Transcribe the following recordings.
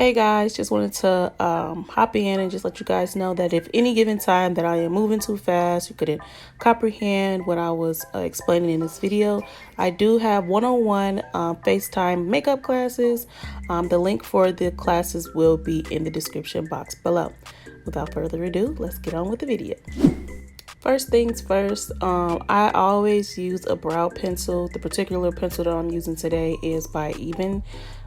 Hey guys, just wanted to hop in and just let you guys know that if any given time that I am moving too fast, you couldn't comprehend what I was explaining in this video, I do have one-on-one FaceTime makeup classes. The link for the classes will be in the description box below. Without further ado, let's get on with the video. First things first, I always use a brow pencil. The particular pencil that I'm using today is by EBIN.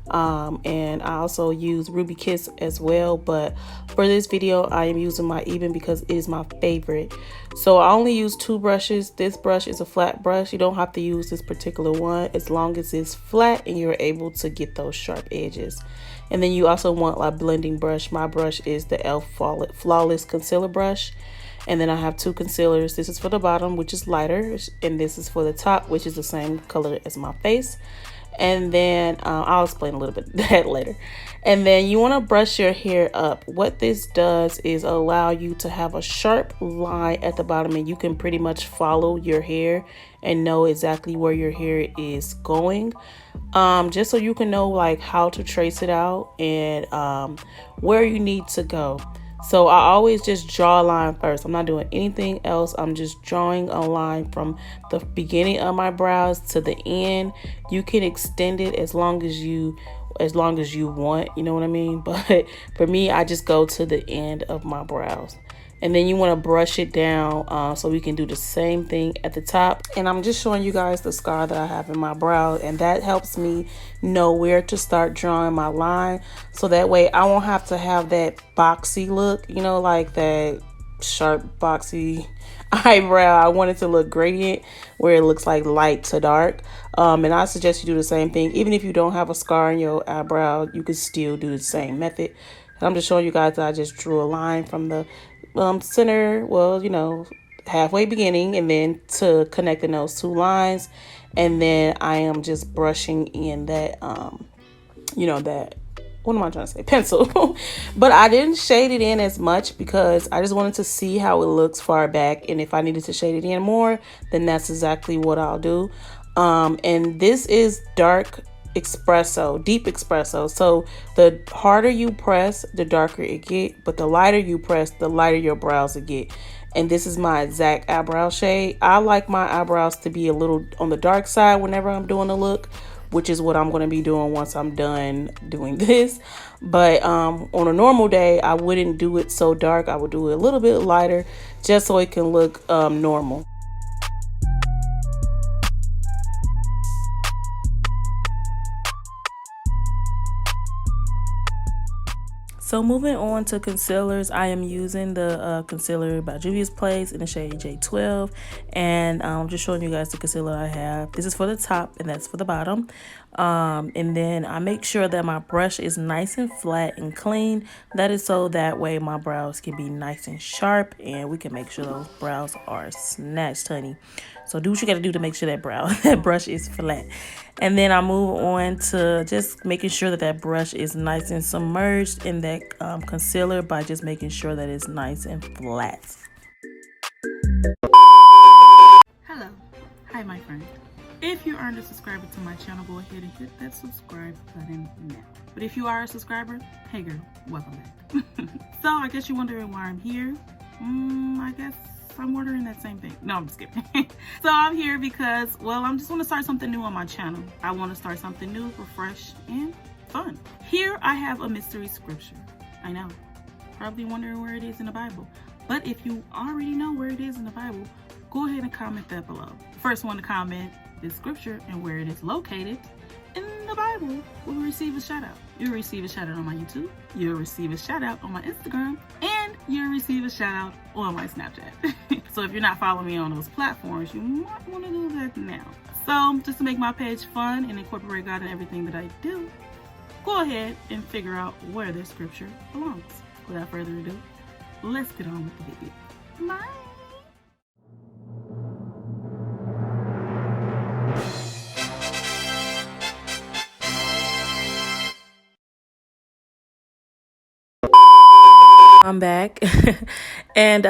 And I also use Ruby Kiss as well, but for this video I am using my EBIN because it is my favorite. So I only use two brushes. This brush is a flat brush. You don't have to use this particular one as long as it's flat and you're able to get those sharp edges. And then you also want a blending brush. My brush is the e.l.f. Flawless Concealer brush. And then I have two concealers. This is for the bottom, which is lighter, and this is for the top, which is the same color as my face. And then I'll explain a little bit of that later. And then you want to brush your hair up. What this does is allow you to have a sharp line at the bottom, and you can pretty much follow your hair and know exactly where your hair is going. Just so you can know like how to trace it out and where you need to go. So I always just draw a line first. I'm not doing anything else. I'm just drawing a line from the beginning of my brows to the end. You can extend it as long as you want, you know what I mean? But for me, I just go to the end of my brows. And then you want to brush it down so we can do the same thing at the top. And I'm just showing you guys the scar that I have in my brow, and that helps me know where to start drawing my line, so that way I won't have to have that boxy look, you know, like that sharp boxy eyebrow. I want it to look gradient where it looks like light to dark. And I suggest you do the same thing. Even if you don't have a scar in your eyebrow, you could still do the same method. And I'm just showing you guys that I just drew a line from the center, well, you know, halfway beginning, and then to connecting those two lines. And then I am just brushing in that you know, that, what am I trying to say, pencil. But I didn't shade it in as much because I just wanted to see how it looks far back, and if I needed to shade it in more, then that's exactly what I'll do. And this is dark espresso, deep espresso. So the harder you press, the darker it get, but the lighter you press, the lighter your brows will get. And this is my exact eyebrow shade. I like my eyebrows to be a little on the dark side whenever I'm doing a look, which is what I'm going to be doing once I'm done doing this. But on a normal day, I wouldn't do it so dark. I would do it a little bit lighter just so it can look normal. So moving on to concealers, I am using the concealer by Juvias in the shade J12, and I'm just showing you guys the concealer I have. This is for the top and that's for the bottom. And then I make sure that my brush is nice and flat and clean. That is so that way my brows can be nice and sharp, and we can make sure those brows are snatched, honey. So do what you got to do to make sure that that brush is flat. And then I move on to just making sure that that brush is nice and submerged in that concealer by just making sure that it's nice and flat. Hello. Hi, my friend. If you aren't a subscriber to my channel, go ahead and hit that subscribe button now. But if you are a subscriber, hey girl, welcome back. So I guess you're wondering why I'm here. I guess I'm wondering that same thing. No, I'm just kidding. So I'm here because, well, I just want to start something new on my channel. I want to start something new, refresh, and fun. Here I have a mystery scripture. I know, probably wondering where it is in the Bible. But if you already know where it is in the Bible, go ahead and comment that below. The first one to comment this scripture and where it is located in the Bible will receive a shout out. You'll receive a shout out on my YouTube, you'll receive a shout out on my Instagram, and you'll receive a shout out on my Snapchat. So if you're not following me on those platforms, you might want to do that now. So just to make my page fun and incorporate God in everything that I do, go ahead and figure out where this scripture belongs. Without further ado, let's get on with the video. Bye. I'm back and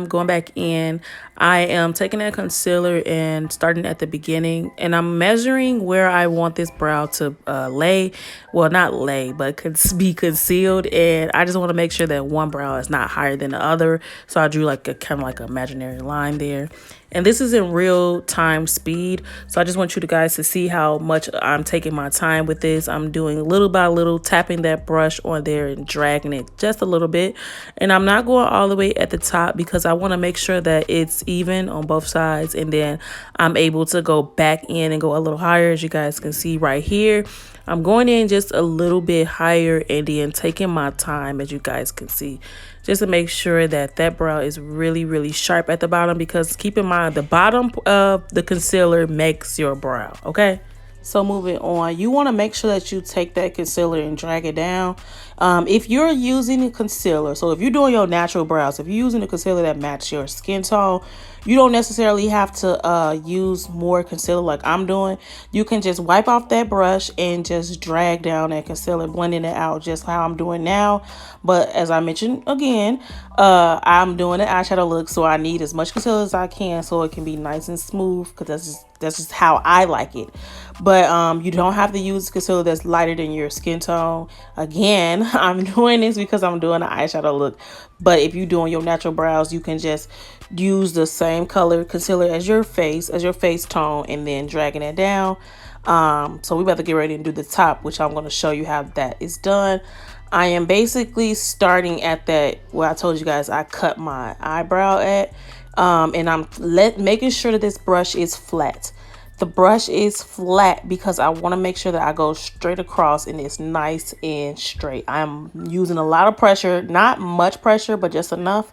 going back in. I am taking that concealer and starting at the beginning, and I'm measuring where I want this brow to lay. Well, not lay, but be concealed. And I just want to make sure that one brow is not higher than the other. So I drew like a kind of like an imaginary line there. And this is in real time speed. So I just want you guys to see how much I'm taking my time with this. I'm doing little by little, tapping that brush on there and dragging it just a little bit. And I'm not going all the way at the top because I want to make sure that it's even on both sides. And then I'm able to go back in and go a little higher, as you guys can see right here. I'm going in just a little bit higher and then taking my time, as you guys can see, just to make sure that that brow is really, really sharp at the bottom, because keep in mind the bottom of the concealer makes your brow, okay? So moving on, you want to make sure that you take that concealer and drag it down. If you're using a concealer, so if you're doing your natural brows, if you're using a concealer that matches your skin tone, you don't necessarily have to use more concealer like I'm doing. You can just wipe off that brush and just drag down that concealer, blending it out just how I'm doing now. But as I mentioned again, I'm doing an eyeshadow look, so I need as much concealer as I can so it can be nice and smooth, because that's just how I like it. But you don't have to use concealer that's lighter than your skin tone. Again, I'm doing this because I'm doing an eyeshadow look. But if you're doing your natural brows, you can just use the same color concealer as your face tone, and then dragging it down. So we about to get ready and do the top, which I'm going to show you how that is done. I am basically starting at that where I told you guys I cut my eyebrow at, and I'm making sure that this brush is flat. The brush is flat because I want to make sure that I go straight across and it's nice and straight. I'm using a lot of pressure, not much pressure, but just enough,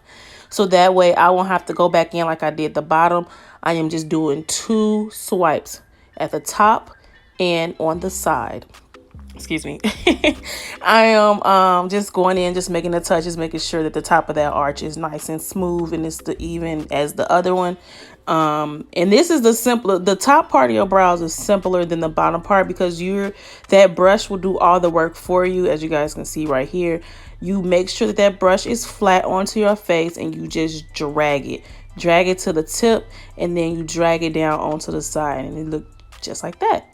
so that way I won't have to go back in like I did the bottom. I am just doing 2 swipes at the top and on the side. Excuse me. I am just going in, just making the touches, making sure that the top of that arch is nice and smooth and it's the even as the other one. And this is the top part of your brows is simpler than the bottom part, because that brush will do all the work for you. As you guys can see right here, you make sure that that brush is flat onto your face and you just drag it to the tip, and then you drag it down onto the side, and it looks just like that.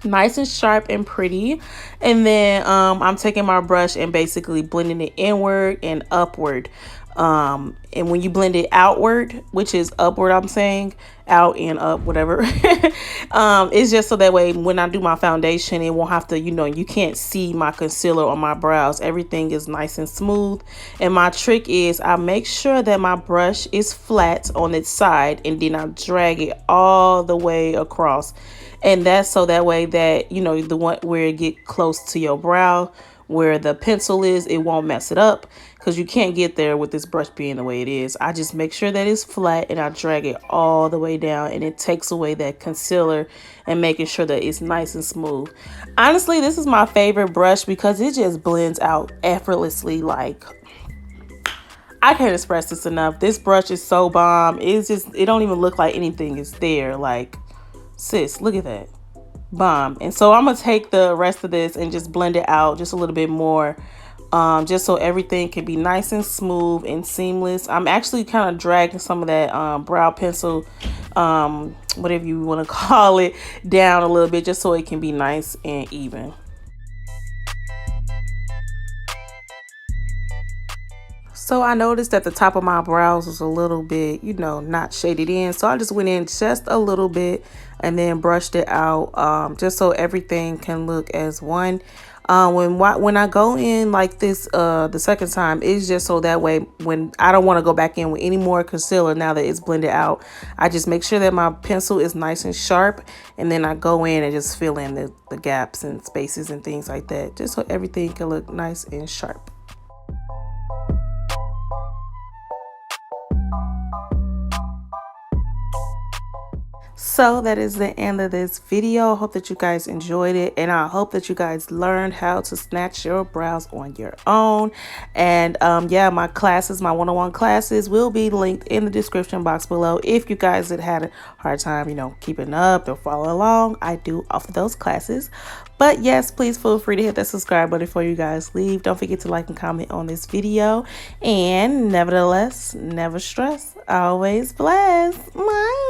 Nice and sharp and pretty. And then I'm taking my brush and basically blending it inward and upward. And when you blend it outward, which is upward, I'm saying out and up, whatever, it's just so that way when I do my foundation, it won't have to, you can't see my concealer on my brows. Everything is nice and smooth. And my trick is I make sure that my brush is flat on its side, and then I drag it all the way across. And that's so that way that, the one where it get close to your brow, where the pencil is, it won't mess it up, because you can't get there with this brush being the way it is. I just make sure that it's flat and I drag it all the way down, and it takes away that concealer and making sure that it's nice and smooth. Honestly, this is my favorite brush because it just blends out effortlessly. Like, I can't express this enough. This brush is so bomb. It don't even look like anything is there. Like, sis, look at that. Bomb. And so I'm gonna take the rest of this and just blend it out just a little bit more, just so everything can be nice and smooth and seamless. I'm actually kind of dragging some of that brow pencil, whatever you want to call it, down a little bit, just so it can be nice and even. So I noticed that the top of my brows was a little bit, not shaded in. So I just went in just a little bit and then brushed it out, just so everything can look as one. When I go in like this the second time, it's just so that way when I don't want to go back in with any more concealer now that it's blended out, I just make sure that my pencil is nice and sharp, and then I go in and just fill in the gaps and spaces and things like that, just so everything can look nice and sharp. So that is the end of this video. I hope that you guys enjoyed it, and I hope that you guys learned how to snatch your brows on your own. And yeah, my classes, my one-on-one classes will be linked in the description box below. If you guys had a hard time, you know, keeping up or following along, I do offer those classes. But yes, please feel free to hit that subscribe button before you guys leave. Don't forget to like and comment on this video. And nevertheless, never stress, always bless. Bye.